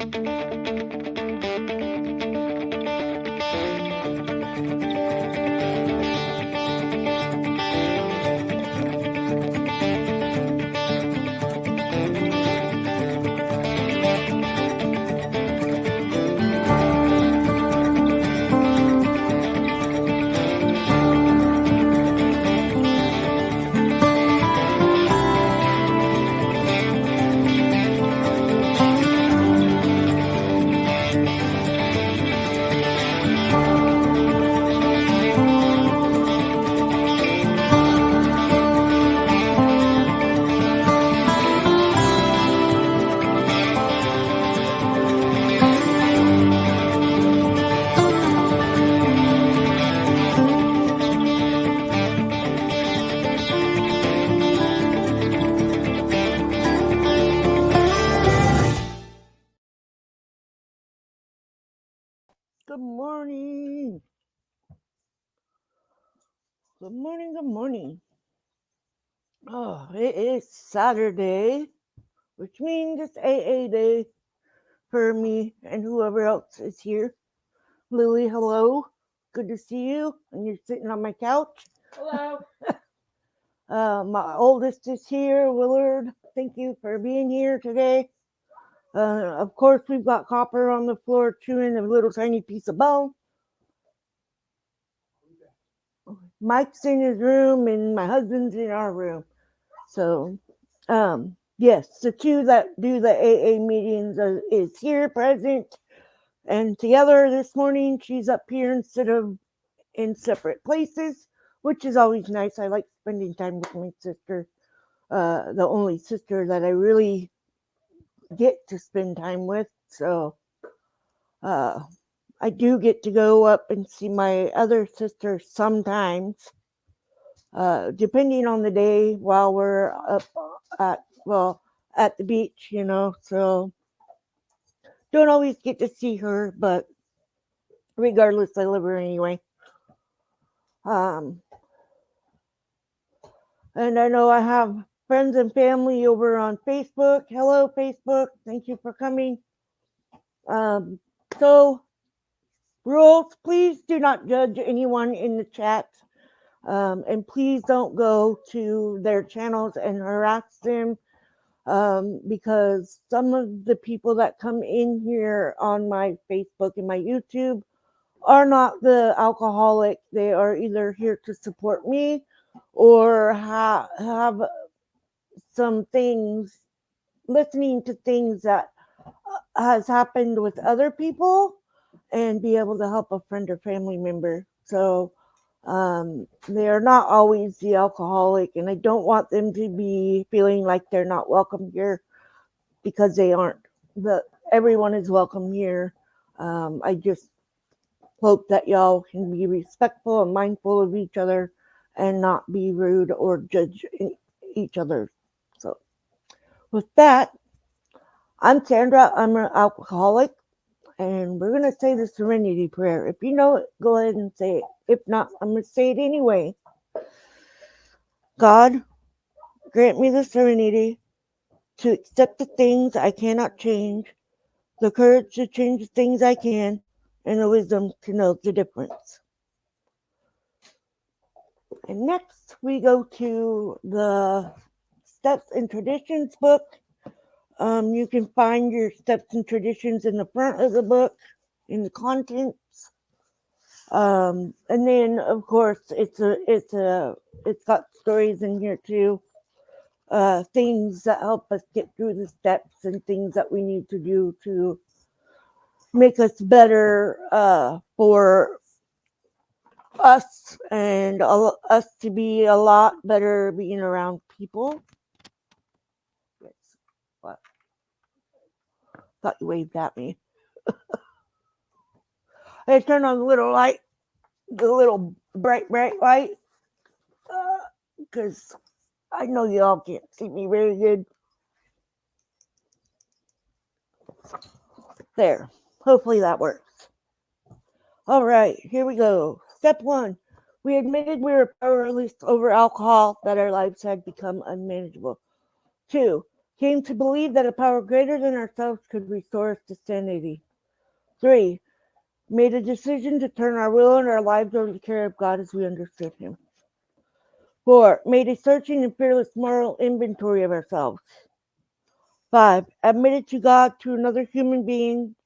Good morning. Good morning. Good morning. Oh, it is Saturday, which means it's AA day for me and whoever else is here. Lily, hello. Good to see you. And you're sitting on my couch. Hello. My oldest is here, Willard. Thank you for being here today. Of course, we've got Copper on the floor chewing a little tiny piece of bone. Mike's in his room and my husband's in our room. So, yes, the two that do the AA meetings is here present and together this morning. She's up here instead of in separate places, which is always nice. I like spending time with my sister, the only sister that I really get to spend time with. So, I do get to go up and see my other sister sometimes, depending on the day while we're up at the beach, so don't always get to see her, but regardless, I love her anyway. And I know I have friends and family over on Facebook. Hello, Facebook. Thank you for coming. So rules, please do not judge anyone in the chat. And please don't go to their channels and harass them, because some of the people that come in here on my Facebook and my YouTube are not the alcoholic. They are either here to support me or have some things, listening to things that has happened with other people and be able to help a friend or family member. So they are not always the alcoholic, and I don't want them to be feeling like they're not welcome here, because they aren't. Everyone is welcome here. I just hope that y'all can be respectful and mindful of each other and not be rude or judge each other. So with that, I'm Sandra. I'm an alcoholic, and we're going to say the serenity prayer. If you know it, go ahead and say it. If not, I'm going to say it anyway. God, grant me the serenity to accept the things I cannot change, the courage to change the things I can, and the wisdom to know the difference. And next, we go to the Steps and Traditions book. You can find your Steps and Traditions in the front of the book, in the contents. And then, of course, it's got stories in here too. Things that help us get through the steps and things that we need to do to make us better, for us and us to be a lot better being around people. Yes. What? Thought you waved at me. I turned on the little light, the little bright light, because I know y'all can't see me very good. There. Hopefully that works. All right, here we go. Step 1. We admitted we were powerless over alcohol, that our lives had become unmanageable. 2. came to believe that a power greater than ourselves could restore us to sanity. 3. Made a decision to turn our will and our lives over to the care of God as we understood Him. 4. Made a searching and fearless moral inventory of ourselves. 5. Admitted to God to another human being.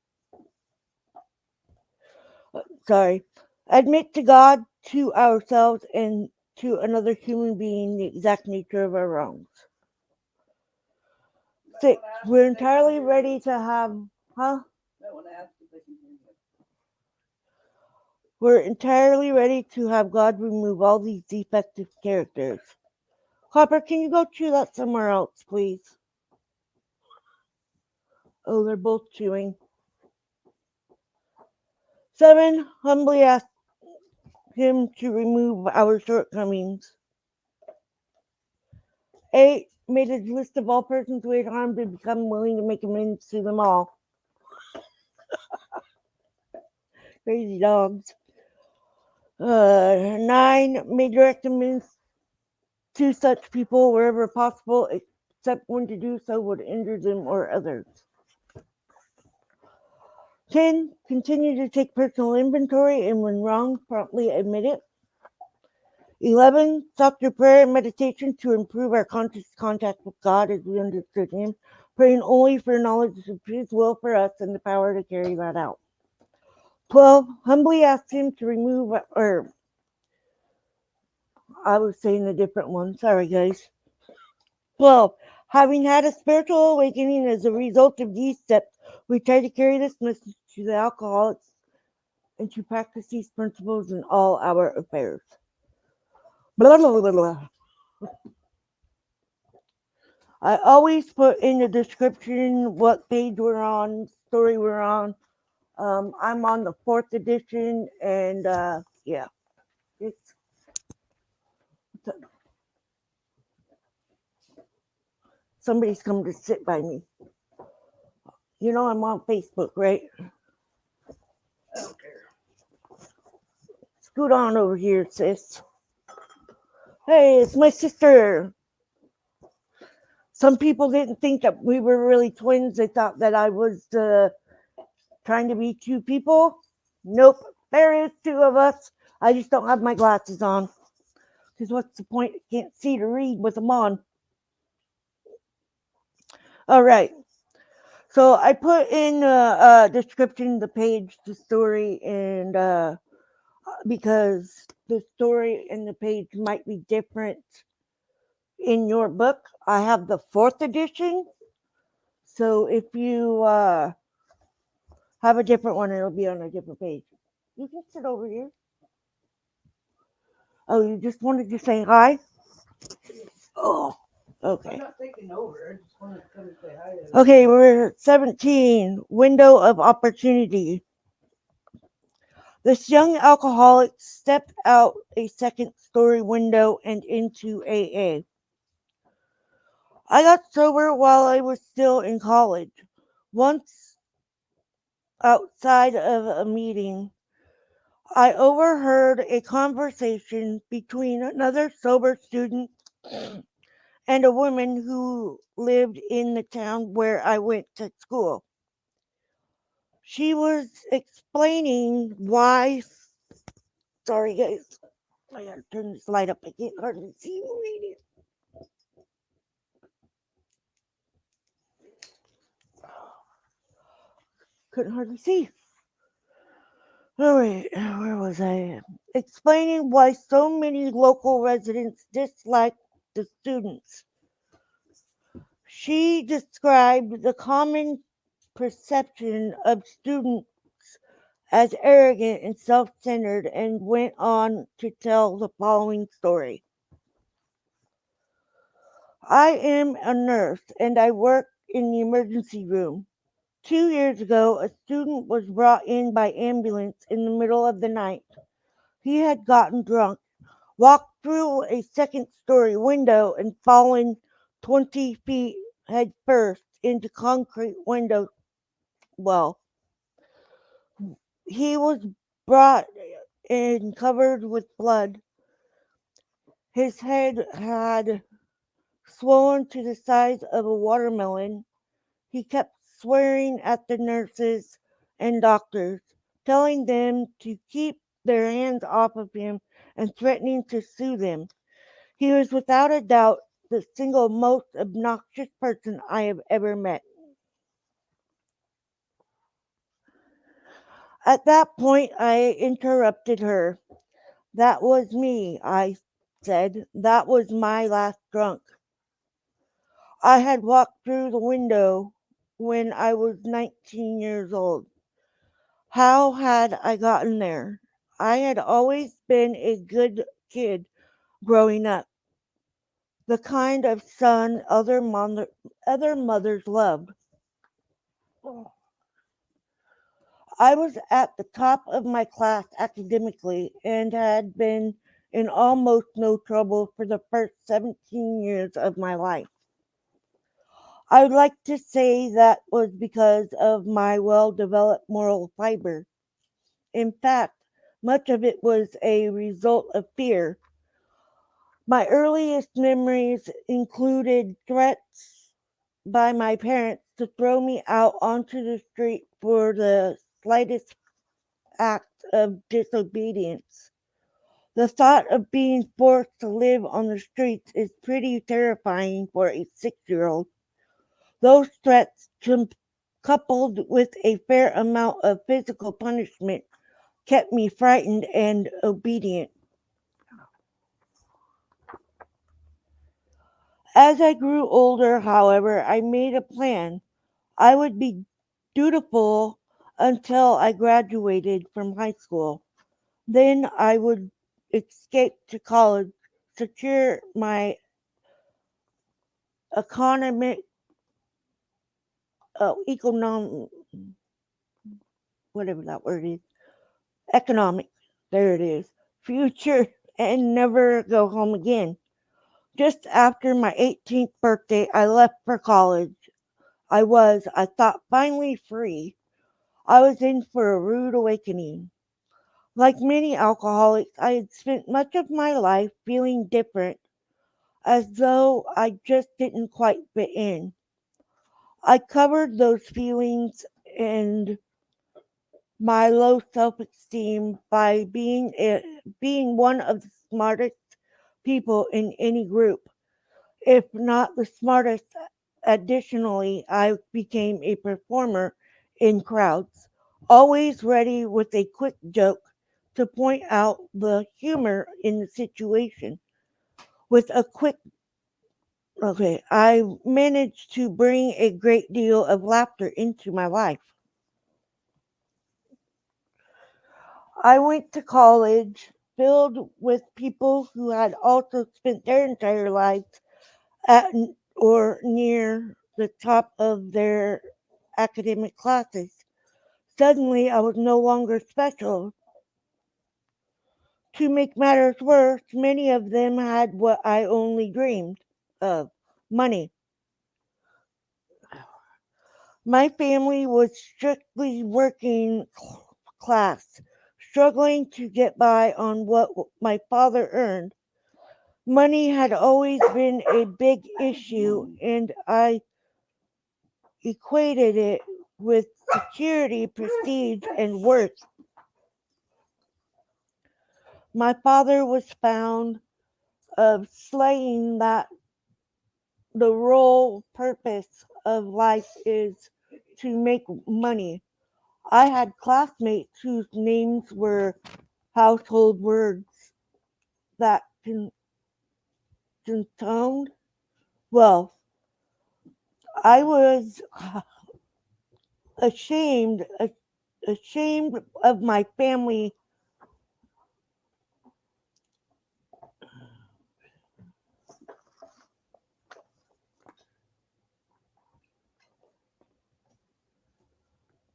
Admit to God, to ourselves, and to another human being the exact nature of our wrongs. 6. We're entirely ready to have, We're entirely ready to have God remove all these defective characters. Copper, can you go chew that somewhere else, please? Oh, they're both chewing. 7. Humbly ask Him to remove our shortcomings. 8. Made a list of all persons we had harmed and become willing to make amends to them all. Crazy dogs. 9. Made direct amends to such people wherever possible, except when to do so would injure them or others. 10. Continue to take personal inventory and when wrong, promptly admit it. 11. Sought through prayer and meditation to improve our conscious contact with God as we understood Him, praying only for knowledge of His will for us and the power to carry that out. 12. Humbly asked Him to remove, or I was saying a different one. Sorry, guys. 12. Having had a spiritual awakening as a result of these steps, we try to carry this message to the alcoholics and to practice these principles in all our affairs. Blah, blah, blah, blah. I always put in the description what page we're on, story we're on. I'm on the 4th edition, and yeah, it's somebody's come to sit by me. You know I'm on Facebook, right? I don't care. Scoot on over here, sis. Hey, it's my sister. Some people didn't think that we were really twins. They thought that I was trying to be two people. Nope, there is two of us. I just don't have my glasses on. Because what's the point? I can't see to read with them on. All right. So I put in the description, the page, the story, and because the story and the page might be different in your book. I have the 4th edition. So if you have a different one, it'll be on a different page. You can sit over here. Oh, you just wanted to say hi? Oh, okay. I'm not taking over. I just wanted to come and say hi. Okay, we're at 17. Window of opportunity. This young alcoholic stepped out a second-story window and into AA. I got sober while I was still in college. Once outside of a meeting, I overheard a conversation between another sober student and a woman who lived in the town where I went to school. She was explaining why. Sorry, guys. I gotta turn this light up. I can't hardly see you reading. Couldn't hardly see. All right, where was I? Explaining why so many local residents dislike the students. She described the common perception of students as arrogant and self-centered and went on to tell the following story. I am a nurse and I work in the emergency room. 2 years ago, a student was brought in by ambulance in the middle of the night. He had gotten drunk, walked through a second-story window, and fallen 20 feet head first into concrete window well. He was brought in covered with blood. His head had swollen to the size of a watermelon. He kept swearing at the nurses and doctors, telling them to keep their hands off of him and threatening to sue them. He was without a doubt the single most obnoxious person I have ever met. At that point, I interrupted her. That was me, I said. That was my last drunk. I had walked through the window when I was 19 years old. How had I gotten there? I had always been a good kid growing up, the kind of son other mothers loved. I was at the top of my class academically and had been in almost no trouble for the first 17 years of my life. I would like to say that was because of my well developed moral fiber. In fact, much of it was a result of fear. My earliest memories included threats by my parents to throw me out onto the street for the slightest act of disobedience. The thought of being forced to live on the streets is pretty terrifying for a 6-year old. Those threats, coupled with a fair amount of physical punishment, kept me frightened and obedient. As I grew older, however, I made a plan. I would be dutiful until I graduated from high school. Then I would escape to college, secure my economic, economic, whatever that word is, economic, there it is, future, and never go home again. Just after my 18th birthday, I left for college. I thought, finally free. I was in for a rude awakening. Like many alcoholics, I had spent much of my life feeling different, as though I just didn't quite fit in. I covered those feelings and my low self-esteem by being one of the smartest people in any group, if not the smartest. Additionally, I became a performer in crowds, always ready with a quick joke to point out the humor in the situation. With a quick Okay, I managed to bring a great deal of laughter into my life. I went to college filled with people who had also spent their entire lives at or near the top of their academic classes. Suddenly, I was no longer special. To make matters worse, many of them had what I only dreamed of: money. My family was strictly working class, struggling to get by on what my father earned. Money had always been a big issue, and I equated it with security, prestige, and worth. My father was found of slaying that the role purpose of life is to make money. I had classmates whose names were household words that contoned wealth. I was ashamed ashamed of my family.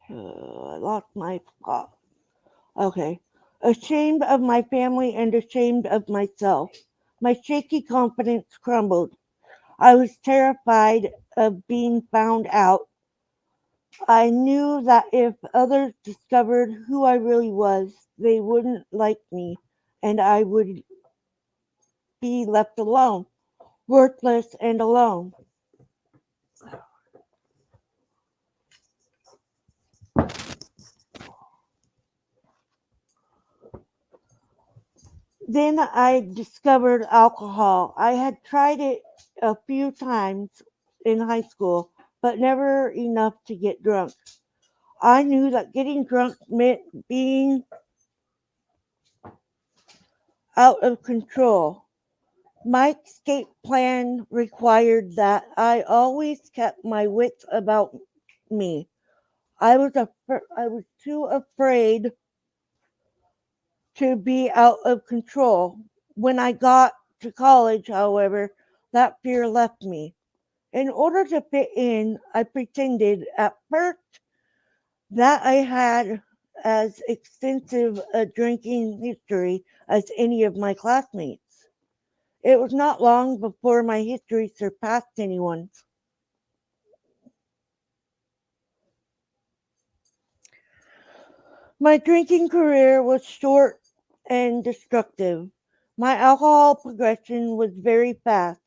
I lost my thought. Okay. Ashamed of my family and ashamed of myself. My shaky confidence crumbled. I was terrified of being found out. I knew that if others discovered who I really was, they wouldn't like me and I would be left alone. worthless, and alone. Then I discovered alcohol. I had tried it a few times in high school, but never enough to get drunk. I knew that getting drunk meant being out of control. My escape plan required that I always kept my wits about me. I was too afraid to be out of control. When I got to college, however, that fear left me. In order to fit in, I pretended at first that I had as extensive a drinking history as any of my classmates. It was not long before my history surpassed anyone's. My drinking career was short and destructive. My alcohol progression was very fast.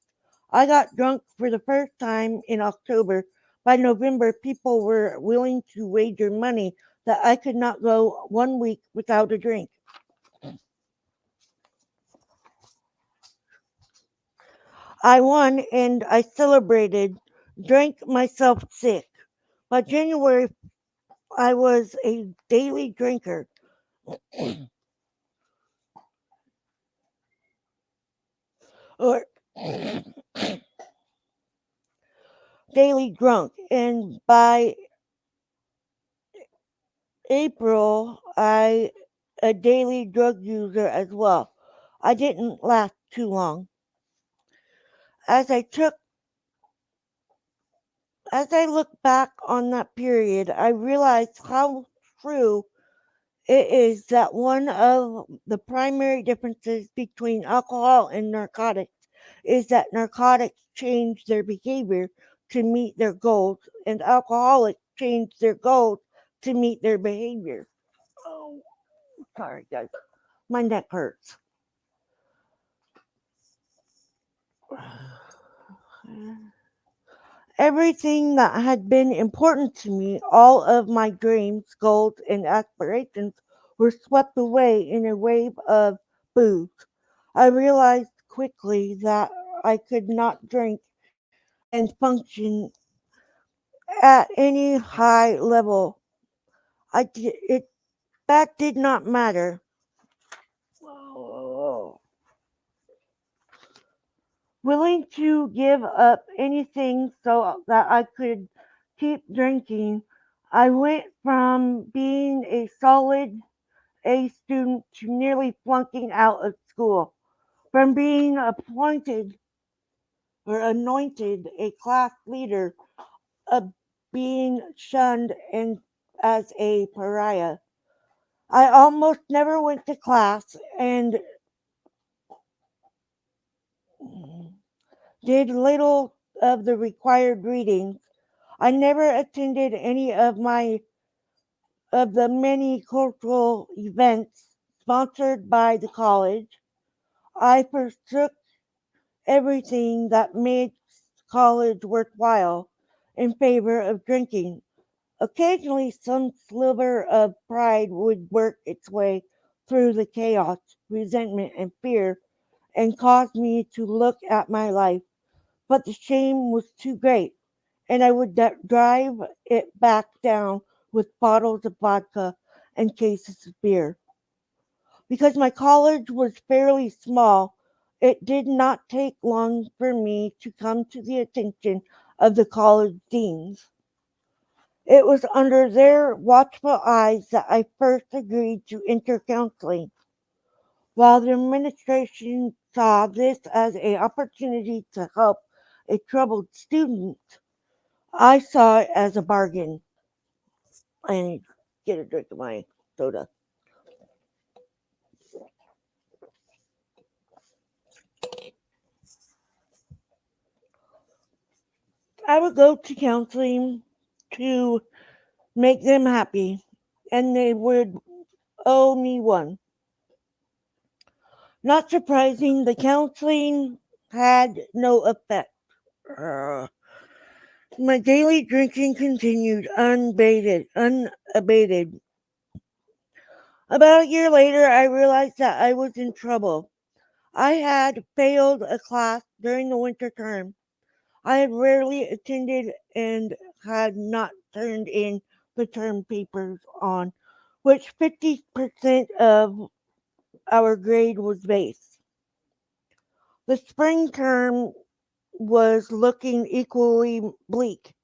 I got drunk for the first time in October. By November, people were willing to wager money that I could not go 1 week without a drink. I won and I celebrated, drank myself sick. By January, I was a daily drinker, or daily drunk, and by April, I a daily drug user as well. I didn't last too long. As I took as I look back on that period, I realized how true it is that one of the primary differences between alcohol and narcotics is that narcotics change their behavior to meet their goals, and alcoholics change their goals to meet their behavior. Oh, sorry, guys. My neck hurts. Everything that had been important to me, all of my dreams, goals, and aspirations were swept away in a wave of booze. I realized quickly that I could not drink and function at any high level. That did not matter. Whoa. Willing to give up anything so that I could keep drinking, I went from being a solid A student to nearly flunking out of school, from being appointed or anointed a class leader of being shunned and as a pariah. I almost never went to class and did little of the required reading. I never attended any of the many cultural events sponsored by the college. I forsook everything that made college worthwhile in favor of drinking. Occasionally, some sliver of pride would work its way through the chaos, resentment, and fear and cause me to look at my life, but the shame was too great, and I would drive it back down with bottles of vodka and cases of beer. Because my college was fairly small, it did not take long for me to come to the attention of the college deans. It was under their watchful eyes that I first agreed to enter counseling. While the administration saw this as an opportunity to help a troubled student, I saw it as a bargain. I need to get a drink of my soda. I would go to counseling to make them happy, and they would owe me one. Not surprising, the counseling had no effect. Uh, my daily drinking continued unabated. About a year later, I realized that I was in trouble. I had failed a class during the winter term. I had rarely attended and had not turned in the term papers on which 50% of our grade was based. The spring term was looking equally bleak.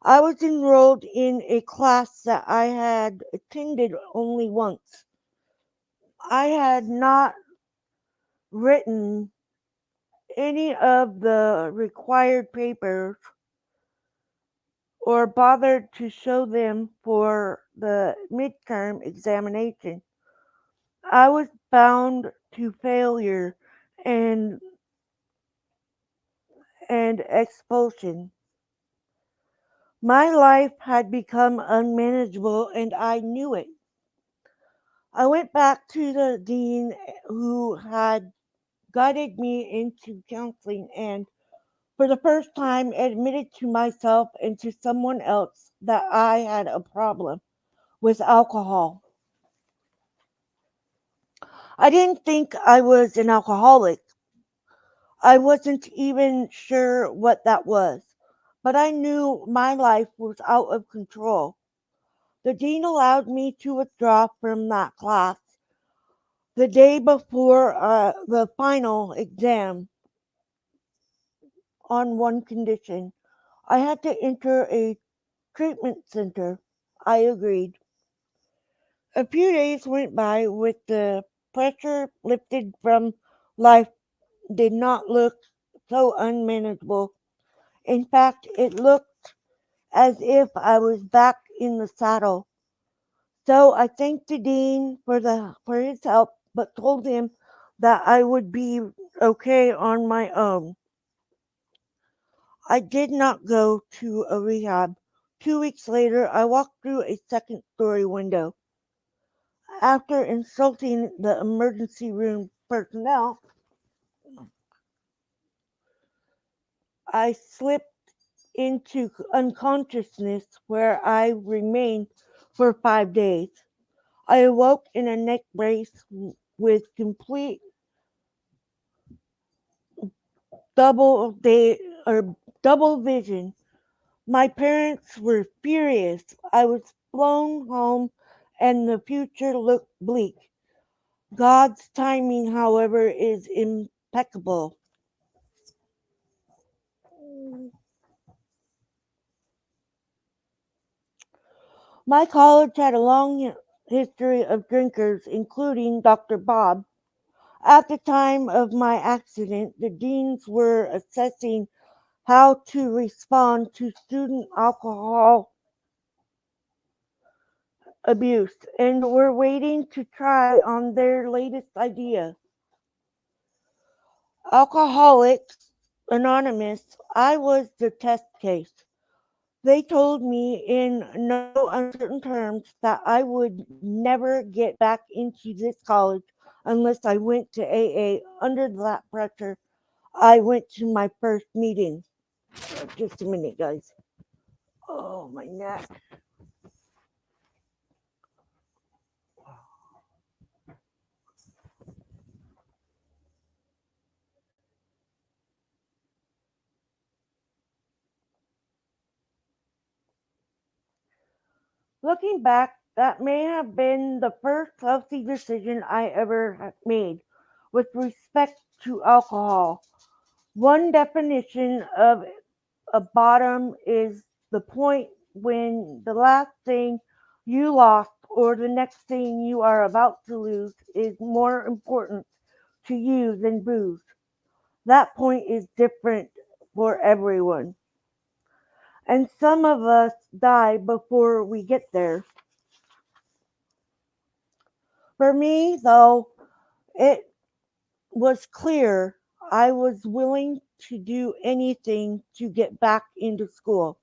I was enrolled in a class that I had attended only once. I had not written any of the required papers or bothered to show them for the midterm examination. I was bound to failure and expulsion. My life had become unmanageable and I knew it. I went back to the dean who had guided me into counseling and for the first time admitted to myself and to someone else that I had a problem with alcohol. I didn't think I was an alcoholic. I wasn't even sure what that was, but I knew my life was out of control. The dean allowed me to withdraw from that class the day before the final exam on one condition. I had to enter a treatment center. I agreed. A few days went by with the pressure lifted from life did not look so unmanageable. In fact, it looked as if I was back in the saddle. So I thanked the dean for his help, but told him that I would be okay on my own. I did not go to a rehab. 2 weeks later, I walked through a second story window. After insulting the emergency room personnel, I slipped into unconsciousness where I remained for 5 days. I awoke in a neck brace with complete double day or double vision. My parents were furious. I was flown home and the future looked bleak. God's timing, however, is impeccable. My college had a long history of drinkers, including Dr. Bob. At the time of my accident, the deans were assessing how to respond to student alcohol abuse and were waiting to try on their latest idea. Alcoholics Anonymous, I was the test case. They told me in no uncertain terms that I would never get back into this college unless I went to AA. Under that pressure, I went to my first meeting. Just a minute, guys. Oh, my neck. Looking back, that may have been the first healthy decision I ever made with respect to alcohol. One definition of a bottom is the point when the last thing you lost or the next thing you are about to lose is more important to you than booze. That point is different for everyone. And some of us die before we get there. For me, though, it was clear I was willing to do anything to get back into school.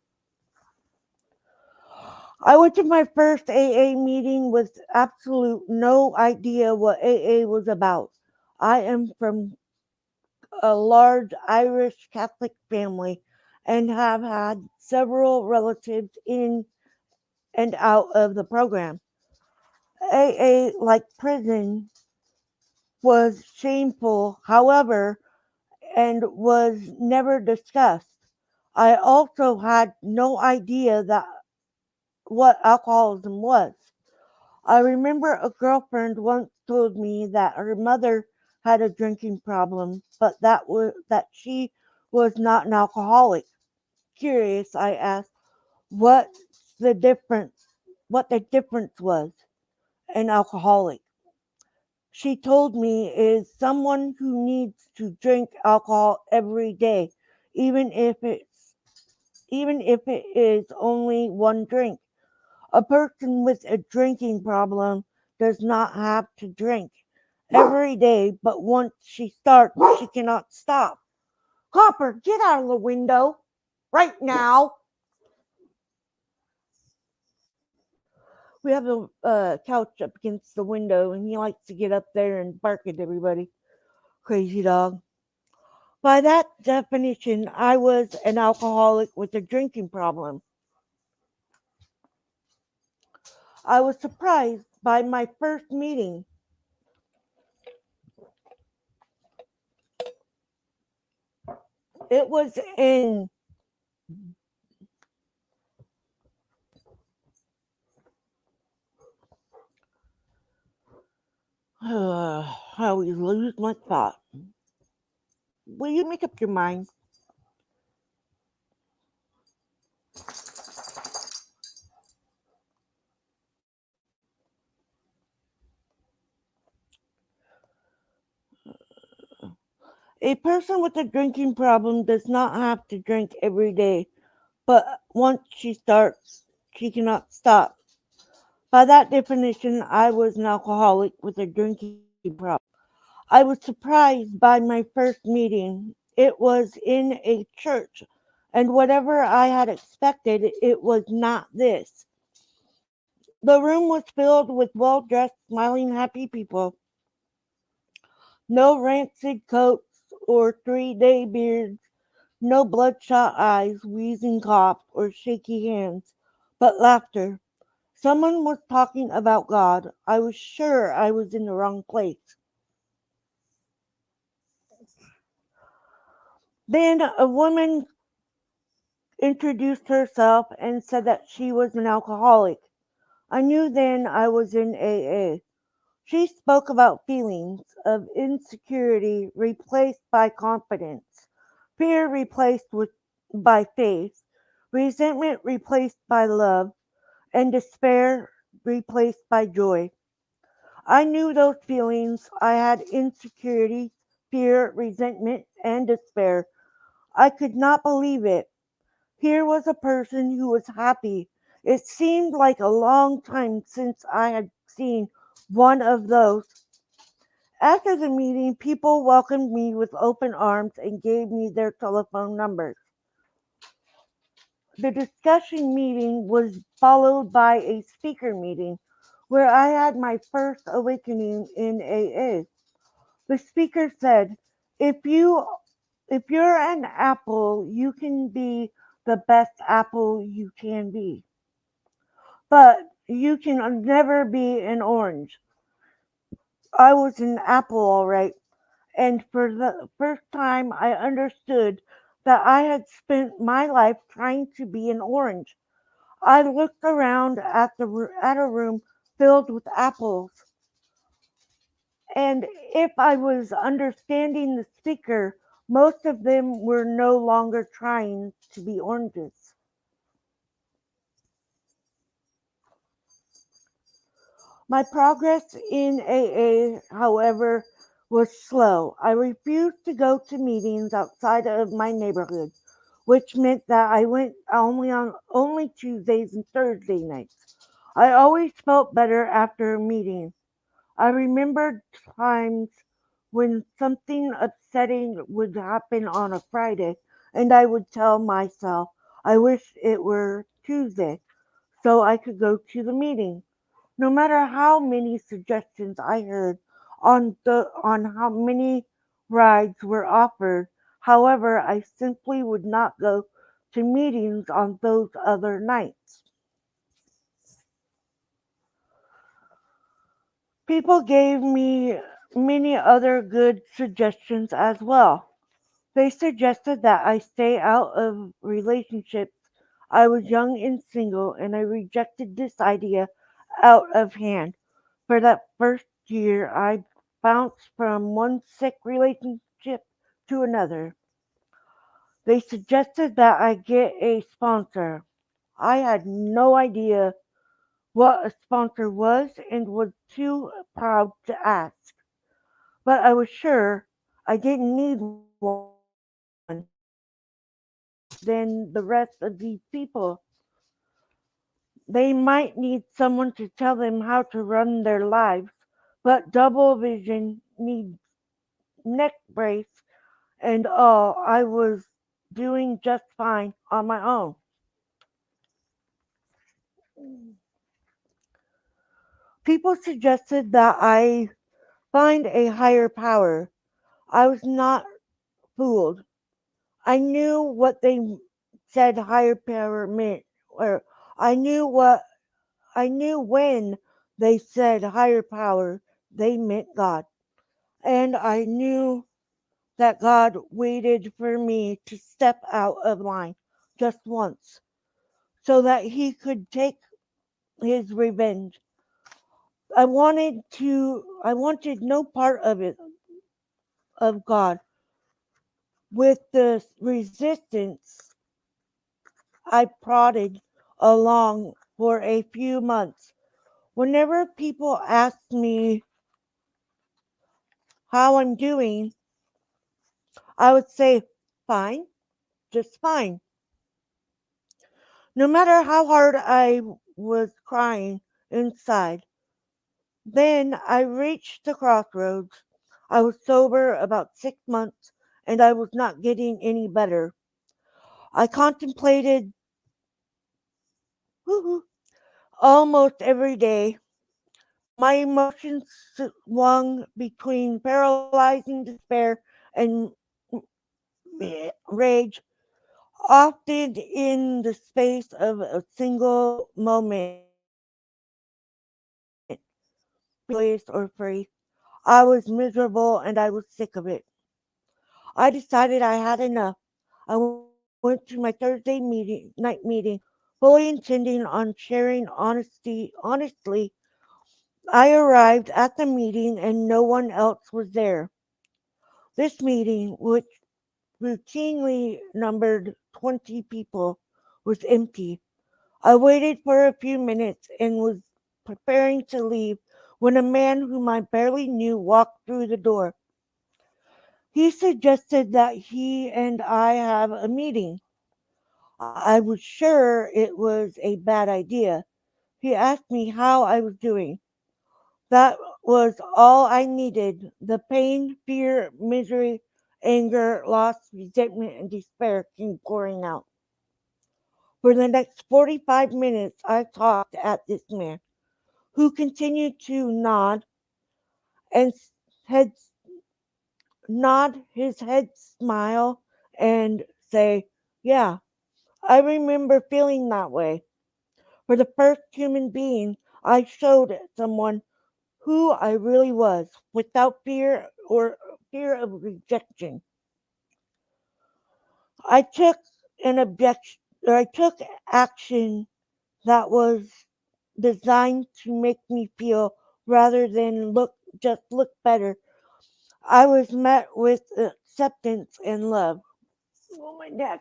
I went to my first AA meeting with absolute no idea what AA was about. I am from a large Irish Catholic family and have had several relatives in and out of the program. AA, like prison, was shameful, however, and was never discussed. I also had no idea that what alcoholism was. I remember a girlfriend once told me that her mother had a drinking problem, but that she was not an alcoholic. Curious, I asked what the difference what the difference was. An alcoholic, she told me, is someone who needs to drink alcohol every day, even if it's even if it is only one drink. A person with a drinking problem does not have to drink every day, but once she starts, she cannot stop. Hopper, get out of the window right now. We have a couch up against the window, and he likes to get up there and bark at everybody. Crazy dog. By that definition, I was an alcoholic with a drinking problem. I was surprised by my first meeting. It was in I always lose my thought. Will you make up your mind? A person with a drinking problem does not have to drink every day, but once she starts, she cannot stop. By that definition, I was an alcoholic with a drinking problem. I was surprised by my first meeting. It was in a church, and whatever I had expected, it was not this. The room was filled with well dressed, smiling, happy people. No rancid coats or 3-day beards, no bloodshot eyes, wheezing coughs, or shaky hands, but laughter. Someone was talking about God. I was sure I was in the wrong place. Then a woman introduced herself and said that she was an alcoholic. I knew then I was in AA. She spoke about feelings of insecurity replaced by confidence, fear replaced by faith, resentment replaced by love, and despair replaced by joy. I knew those feelings. I had insecurity, fear, resentment, and despair. I could not believe it. Here was a person who was happy. It seemed like a long time since I had seen one of those. After the meeting, people welcomed me with open arms and gave me their telephone numbers. The discussion meeting was followed by a speaker meeting where I had my first awakening in AA. The speaker said, "If you're an apple, you can be the best apple you can be. But you can never be an orange." I was an apple, all right, and for the first time I understood that I had spent my life trying to be an orange. I looked around at a room filled with apples, and if I was understanding the speaker, most of them were no longer trying to be oranges. My progress in AA, however, was slow. I refused to go to meetings outside of my neighborhood, which meant that I went only Tuesdays and Thursday nights. I always felt better after a meeting. I remembered times when something upsetting would happen on a Friday, and I would tell myself, I wish it were Tuesday so I could go to the meeting. No matter how many suggestions I heard on how many rides were offered. However, I simply would not go to meetings on those other nights. People gave me many other good suggestions as well. They suggested that I stay out of relationships. I was young and single, and I rejected this idea out of hand. For that first year, I bounced from one sick relationship to another. They suggested that I get a sponsor. I had no idea what a sponsor was and was too proud to ask. But I was sure I didn't need one. Than the rest of these people. They might need someone to tell them how to run their lives, but double vision needs neck brace and all. I was doing just fine on my own. People suggested that I find a higher power. I was not fooled. I knew what they said higher power meant, or I knew what I knew when they said higher power, they meant God. And I knew that God waited for me to step out of line just once so that he could take his revenge. I wanted no part of it, of God. With the resistance, I prodded along for a few months. Whenever people asked me how I'm doing, I would say, fine, just fine. No matter how hard I was crying inside. Then I reached the crossroads. I was sober about 6 months and I was not getting any better. I contemplated woo-hoo, almost every day. My emotions swung between paralyzing despair and rage, often in the space of a single moment. Joyous or free. I was miserable and I was sick of it. I decided I had enough. I went to my Thursday night meeting, fully intending on sharing honestly. I arrived at the meeting and no one else was there. This meeting, which routinely numbered 20 people, was empty. I waited for a few minutes and was preparing to leave when a man whom I barely knew walked through the door. He suggested that he and I have a meeting. I was sure it was a bad idea. He asked me how I was doing. That was all I needed. The pain, fear, misery, anger, loss, resentment, and despair came pouring out. For the next 45 minutes, I talked at this man, who continued to and head nod his head, smile, and say, "Yeah, I remember feeling that way." For the first human being, I showed someone who I really was without fear of rejection. I took I took action that was designed to make me feel rather than look better. I was met with acceptance and love. Oh my neck.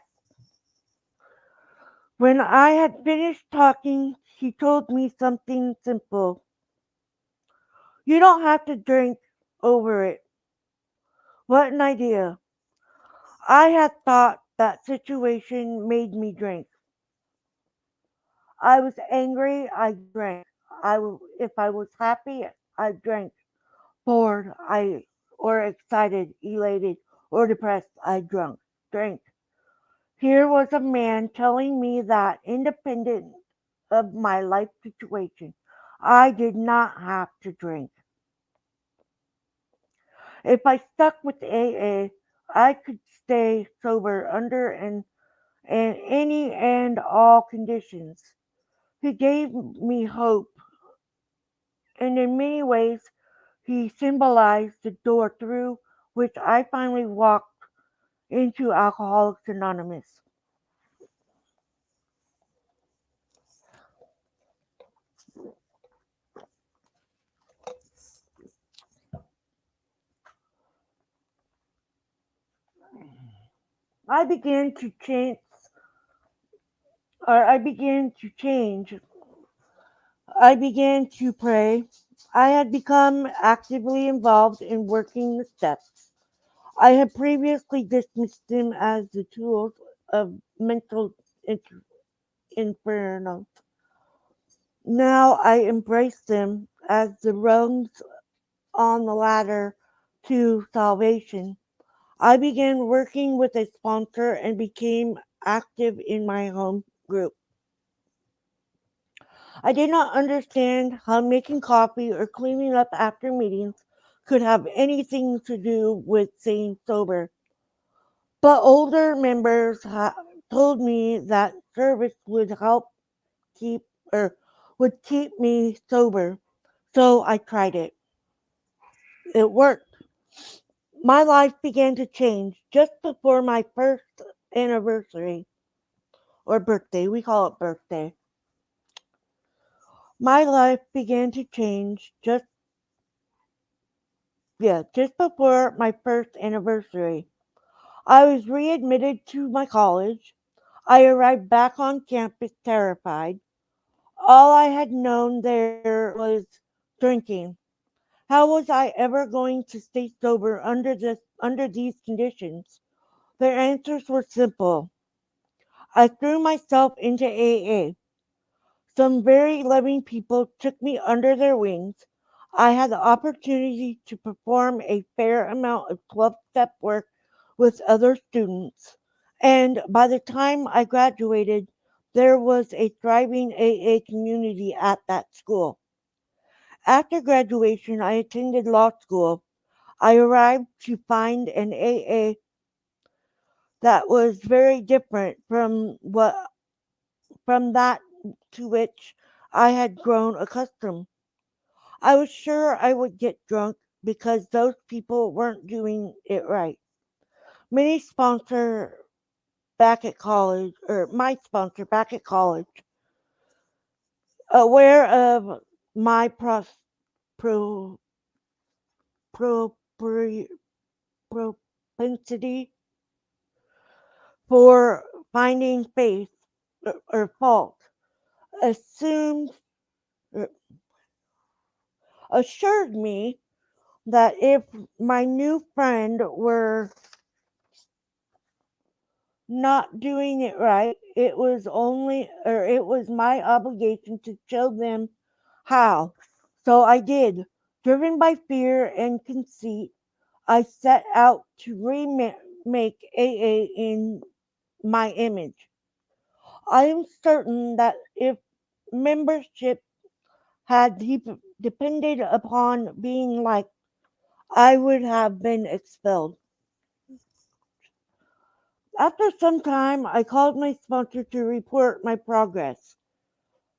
When I had finished talking, he told me something simple. You don't have to drink over it. What an idea. I had thought that situation made me drink. I was angry, I drank. If I was happy, I drank. Bored, I or excited, elated, or depressed, I drank. Here was a man telling me that independent of my life situation, I did not have to drink. If I stuck with AA, I could stay sober under and any and all conditions. He gave me hope, and in many ways, he symbolized the door through which I finally walked into Alcoholics Anonymous. I began to change, I began to change. I began to pray. I had become actively involved in working the steps. I had previously dismissed them as the tools of mental inferno. Now I embrace them as the rungs on the ladder to salvation. I began working with a sponsor and became active in my home group. I did not understand how making coffee or cleaning up after meetings could have anything to do with staying sober. But older members told me that service would help keep or would keep me sober. So I tried it. It worked. My life began to change just before my first anniversary or birthday. We call it birthday. My life began to change just before my first anniversary. I was readmitted to my college. I arrived back on campus terrified. All I had known there was drinking. How was I ever going to stay sober under these conditions? Their answers were simple. I threw myself into AA. Some very loving people took me under their wings. I had the opportunity to perform a fair amount of 12 step work with other students. And by the time I graduated, there was a thriving AA community at that school. After graduation, I attended law school. I arrived to find an AA that was very different from that to which I had grown accustomed. I was sure I would get drunk because those people weren't doing it right. Many sponsor back at college, or my sponsor back at college, aware of my pro, pro, pro, propensity for finding faith or fault, assumed, er, assured me that if my new friend were not doing it right, it was my obligation to show them how. So I did. Driven by fear and conceit, I set out to remake AA in my image. I am certain that if membership had depended upon being liked, I would have been expelled. After some time, I called my sponsor to report my progress.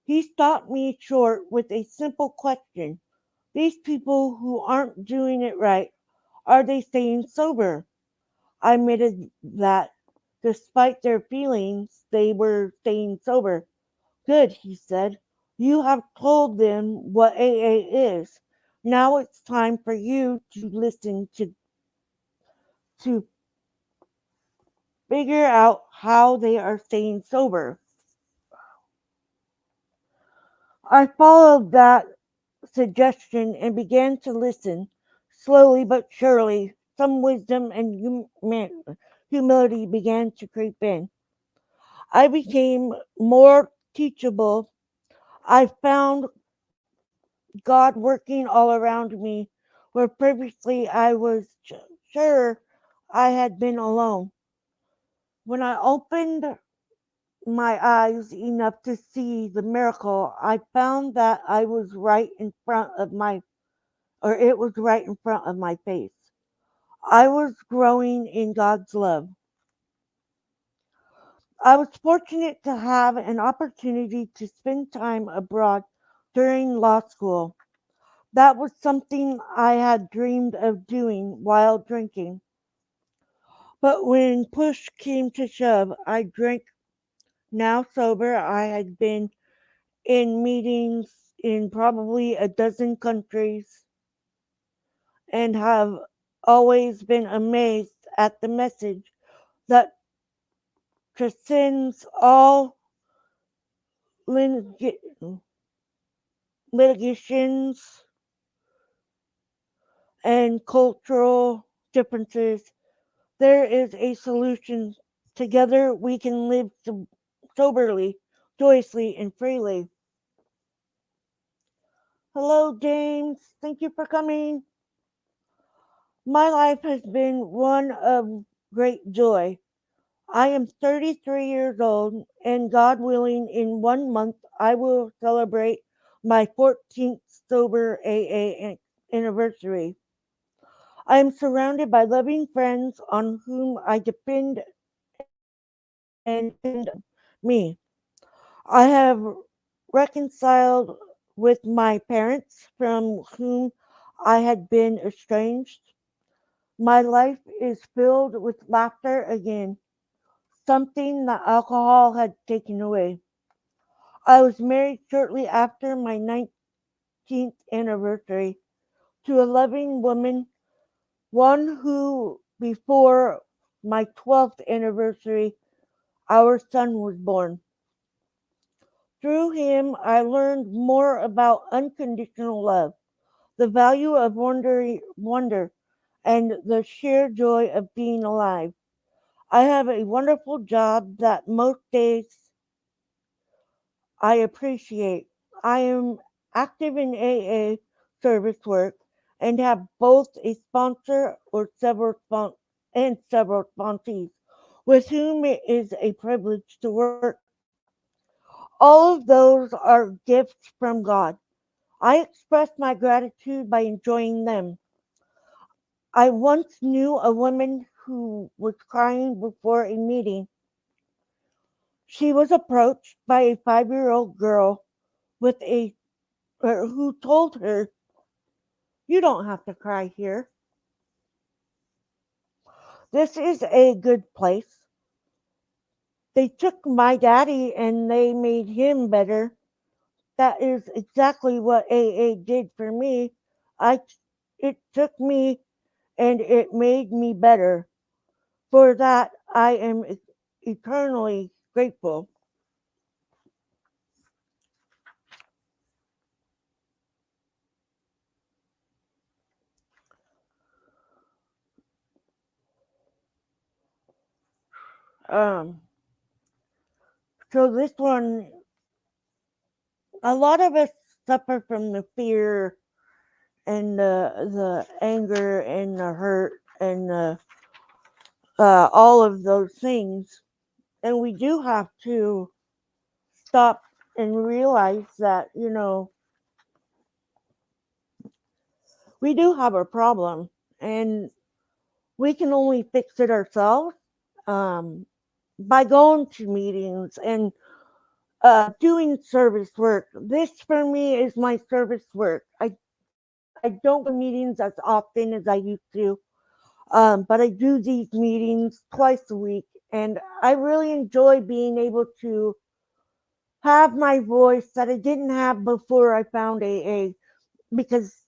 He stopped me short with a simple question. These people who aren't doing it right, are they staying sober? I admitted that, despite their feelings, they were staying sober. Good, he said. You have told them what AA is. Now it's time for you to listen to figure out how they are staying sober. I followed that suggestion and began to listen. Slowly but surely, some wisdom and humility began to creep in. I became more teachable. I found God working all around me, where previously I was sure I had been alone. When I opened my eyes enough to see the miracle, I found that I was right in front of my, or it was right in front of my face. I was growing in God's love. I was fortunate to have an opportunity to spend time abroad during law school. That was something I had dreamed of doing while drinking. But when push came to shove, I drank. Now sober, I had been in meetings in probably a dozen countries and have always been amazed at the message that transcends all lit- litigations and cultural differences. There is a solution. Together we can live soberly, joyously, and freely. Hello, James. Thank you for coming. My life has been one of great joy. I am 33 years old, and God willing, in 1 month I will celebrate my 14th sober AA anniversary. I am surrounded by loving friends on whom I depend and depend me. I have reconciled with my parents from whom I had been estranged. My life is filled with laughter again, something that alcohol had taken away. I was married shortly after my 19th anniversary to a loving woman, one who, before my 12th anniversary, our son was born. Through him, I learned more about unconditional love, the value of wonder, and the sheer joy of being alive. I have a wonderful job that most days I appreciate. I am active in AA service work and have both a sponsor or several sponsees with whom it is a privilege to work. All of those are gifts from God. I express my gratitude by enjoying them. I once knew a woman who was crying before a meeting. She was approached by a 5-year-old girl with who told her, "You don't have to cry here. This is a good place. They took my daddy and they made him better." That is exactly what AA did for me. I it took me and it made me better. For that I am eternally grateful. Um so this one, a lot of us suffer from the fear and the anger and the hurt and all of those things. And we do have to stop and realize that, we do have a problem and we can only fix it ourselves, um, by going to meetings and doing service work. This for me is my service work. I don't go to meetings as often as I used to, but I do these meetings twice a week, and I really enjoy being able to have my voice that I didn't have before I found AA, because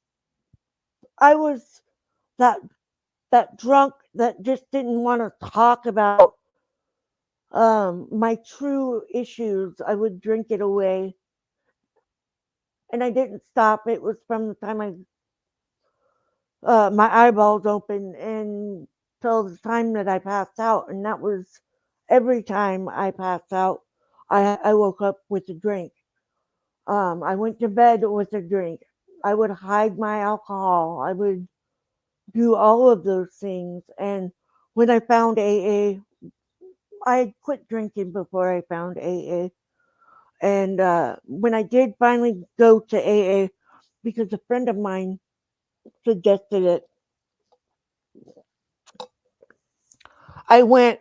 I was that drunk that just didn't want to talk about my true issues. I would drink it away, and I didn't stop. It was from the time my eyeballs opened and till the time that I passed out, and that was every time I passed out. I woke up with a drink. I went to bed with a drink. I would hide my alcohol. I would do all of those things. And when I found AA, I had quit drinking before I found AA. And when I did finally go to AA, because a friend of mine suggested it, I went,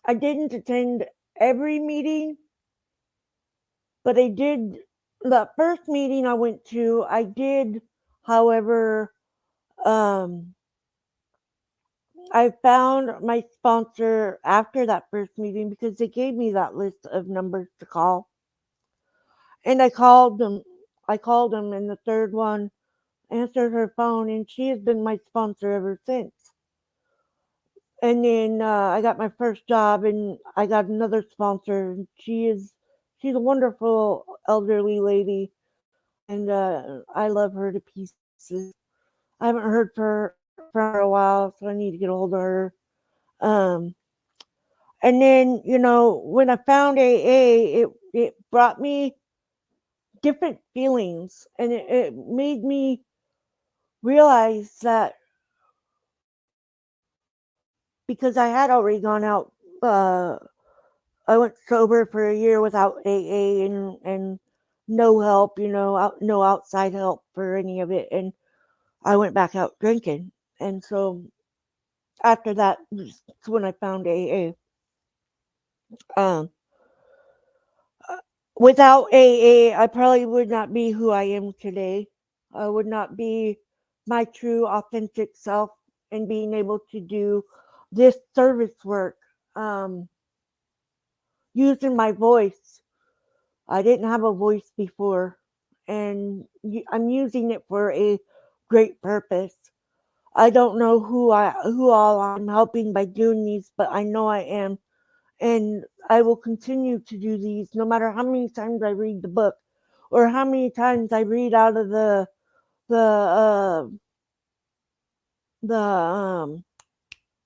I didn't attend every meeting, but I did. The first meeting I went to, I did, however, um, I found my sponsor after that first meeting because they gave me that list of numbers to call. And I called them. I called them, and the third one answered her phone, and she has been my sponsor ever since. And then I got my first job, and I got another sponsor. And she's a wonderful elderly lady, and I love her to pieces. I haven't heard from her a while, so I need to get a hold of her. Um, and then when I found AA, it brought me different feelings, and it made me realize that because I had already gone out. I went sober for a year without AA and no help, no outside help for any of it, and I went back out drinking. And so after that, that's when I found AA. Um, uh, Without AA, I probably would not be who I am today. I would not be my true, authentic self and being able to do this service work um, using my voice. I didn't have a voice before, and I'm using it for a great purpose. I don't know who all I'm helping by doing these, but I know I am, and I will continue to do these no matter how many times I read the book, or how many times I read out of the the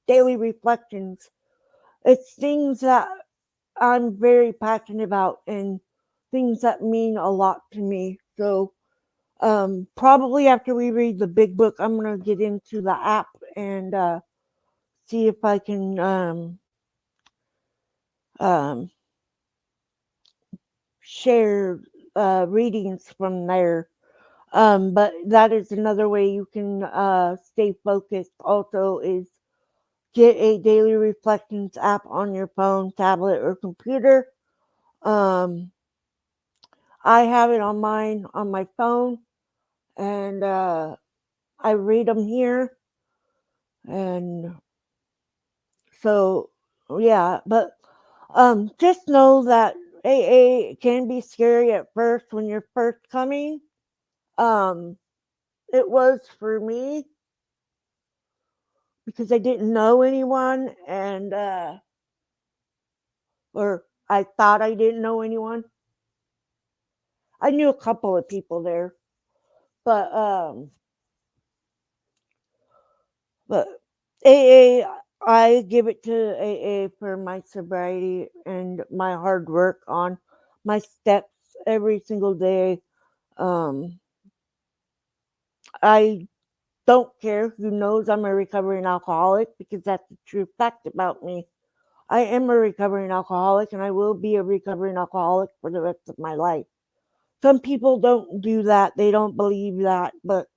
daily reflections. It's things that I'm very passionate about and things that mean a lot to me. So probably after we read the big book, I'm gonna get into the app and see if I can um, share readings from there. But that is another way you can stay focused. Also, is get a daily reflections app on your phone, tablet, or computer. Um, I have it on mine on my phone, and I read them here. And so, yeah, but just know that AA can be scary at first when you're first coming. Um, it was for me because I didn't know anyone, and or I thought I didn't know anyone. I knew a couple of people there, but but AA, I give it to AA for my sobriety and my hard work on my steps every single day. Um, I don't care who knows I'm a recovering alcoholic because that's the true fact about me. I am a recovering alcoholic and I will be a recovering alcoholic for the rest of my life. Some people don't do that, they don't believe that, but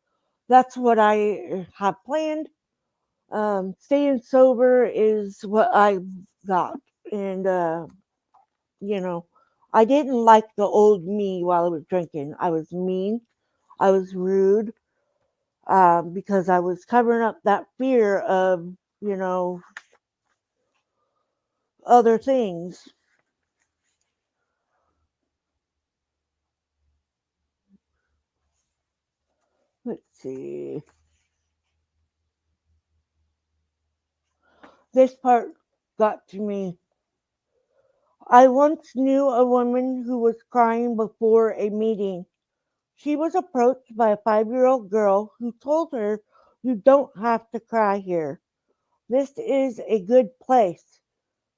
that's what I have planned. Staying sober is what I got. And, you know, I didn't like the old me while I was drinking. I was mean, I was rude, because I was covering up that fear of, you know, other things. Let's see. This part got to me. I once knew a woman who was crying before a meeting. She was approached by a 5-year-old girl who told her, "You don't have to cry here. This is a good place."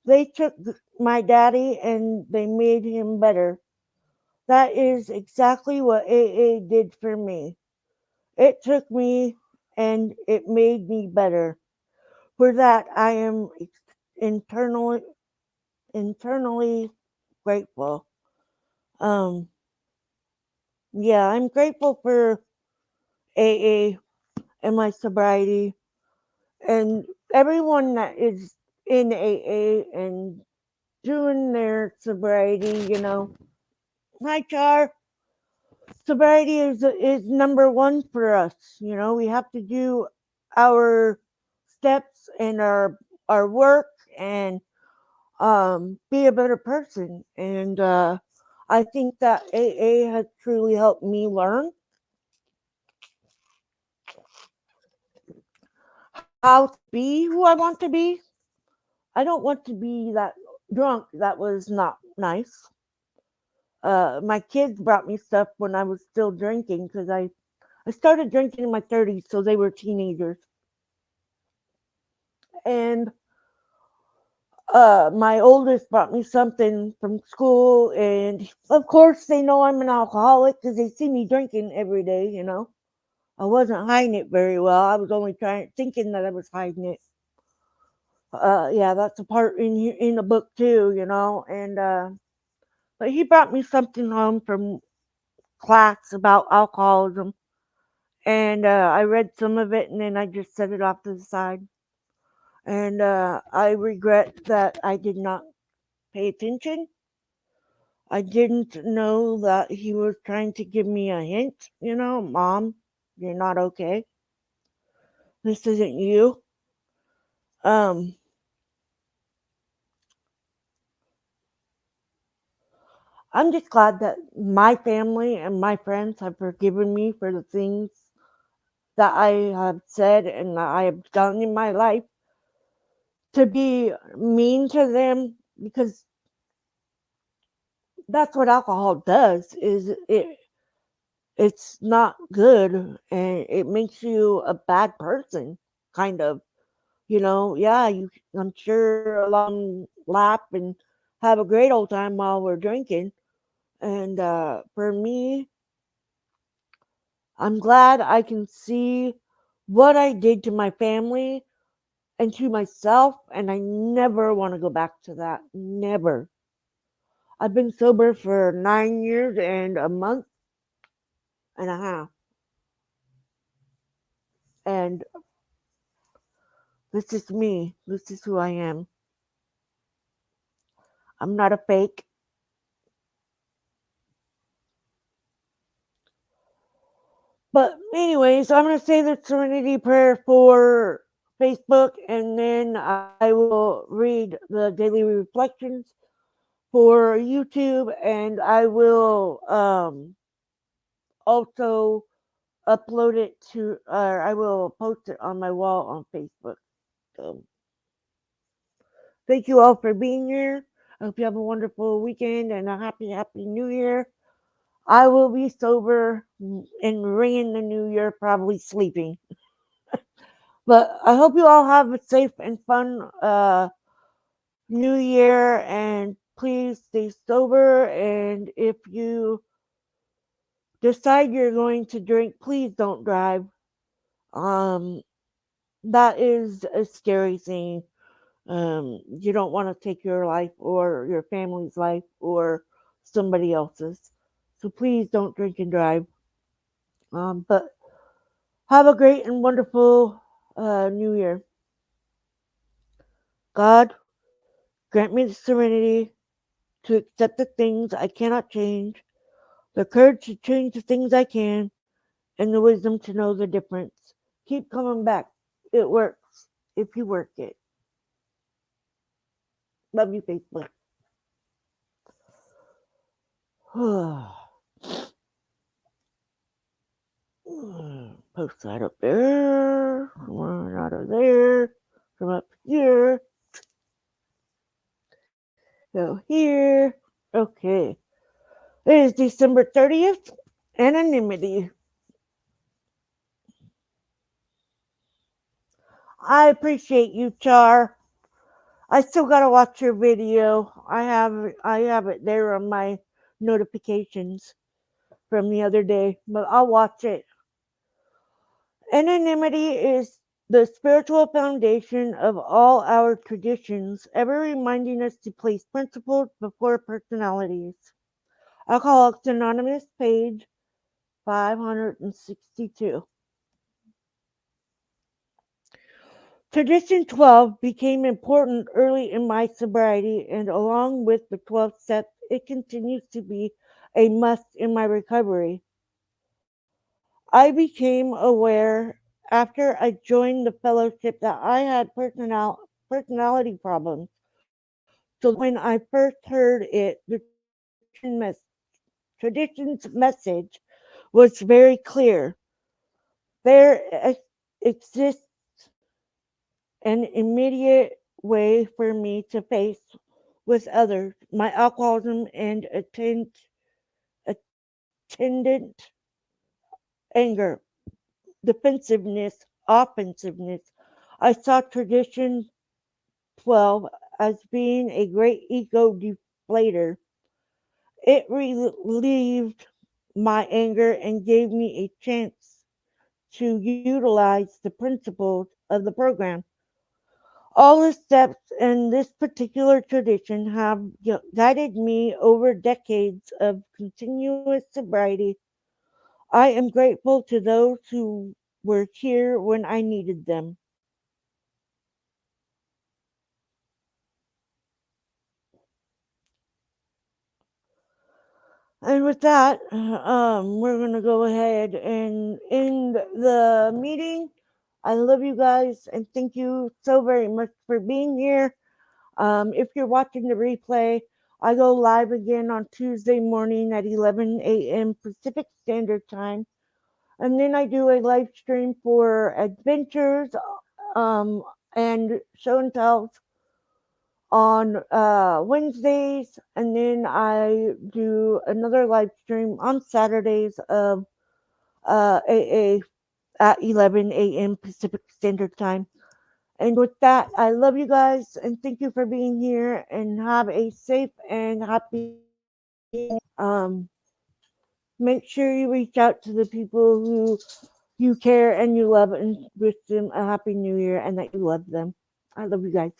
They took my daddy and they made him better. That is exactly what AA did for me. It took me and it made me better. For that, I am internally internally grateful. Um, yeah, I'm grateful for AA and my sobriety, and everyone that is in AA and doing their sobriety, hi Char, sobriety is number one for us. We have to do our steps and our work and be a better person. And I think that AA has truly helped me learn how to be who I want to be. I don't want to be that drunk that was not nice. My kids brought me stuff when I was still drinking because I started drinking in my 30s, so they were teenagers. And my oldest brought me something from school, and of course they know I'm an alcoholic because they see me drinking every day. I wasn't hiding it very well. I was only thinking that I was hiding it. Yeah, that's a part in the book too. And but he brought me something home from class about alcoholism, and I read some of it, and then I just set it off to the side. And I regret that I did not pay attention. I didn't know that he was trying to give me a hint, Mom, you're not okay. This isn't you. Um, I'm just glad that my family and my friends have forgiven me for the things that I have said and that I have done in my life to be mean to them, because that's what alcohol does. Is it's not good, and it makes you a bad person, kind of. Yeah, I'm sure a lot of them laugh and have a great old time while we're drinking. And for me, I'm glad I can see what I did to my family and to myself, and I never want to go back to that. Never. I've been sober for 9 years and a month and a half, and this is me. This is who I am. I'm not a fake. But anyways, I'm gonna say the Serenity Prayer for Facebook, and then I will read the daily reflections for YouTube, and I will also upload it to, or I will post it on my wall on Facebook. So thank you all for being here. I hope you have a wonderful weekend and a happy New Year. I will be sober and ringing the New Year, probably sleeping. But I hope you all have a safe and fun New Year, and please stay sober. And if you decide you're going to drink, please don't drive. Um, that is a scary thing. You don't want to take your life or your family's life or somebody else's. So please don't drink and drive. But have a great and wonderful New Year. God, grant me the serenity to accept the things I cannot change, the courage to change the things I can, and the wisdom to know the difference. Keep coming back. It works if you work it. Love you, Facebook. Post that up there. One out of there. From up here. Go here. Okay. It is December 30th. Anonymity. I appreciate you, Char. I still gotta watch your video. I have it there on my notifications from the other day, but I'll watch it. Anonymity is the spiritual foundation of all our traditions, ever reminding us to place principles before personalities. Alcoholics Anonymous, page 562. Tradition 12 became important early in my sobriety, and along with the 12 steps, it continues to be a must in my recovery. I became aware after I joined the fellowship that I had personality problems. So when I first heard it, the tradition's message was very clear. There exists an immediate way for me to face with others my alcoholism and attendant anger, defensiveness, offensiveness. I saw tradition 12 as being a great ego deflator. It relieved my anger and gave me a chance to utilize the principles of the program. All the steps in this particular tradition have guided me over decades of continuous sobriety. I am grateful to those who were here when I needed them. And with that, we're going to go ahead and end the meeting. I love you guys and thank you so very much for being here. If you're watching the replay, I go live again on Tuesday morning at 11 a.m. Pacific Standard Time. And then I do a live stream for adventures um, and show and tells on Wednesdays. And then I do another live stream on Saturdays of AA at 11 a.m. Pacific Standard Time. And with that, I love you guys and thank you for being here and have a safe and happy new year. Make sure you reach out to the people who you care and you love and wish them a happy new year and that you love them. I love you guys.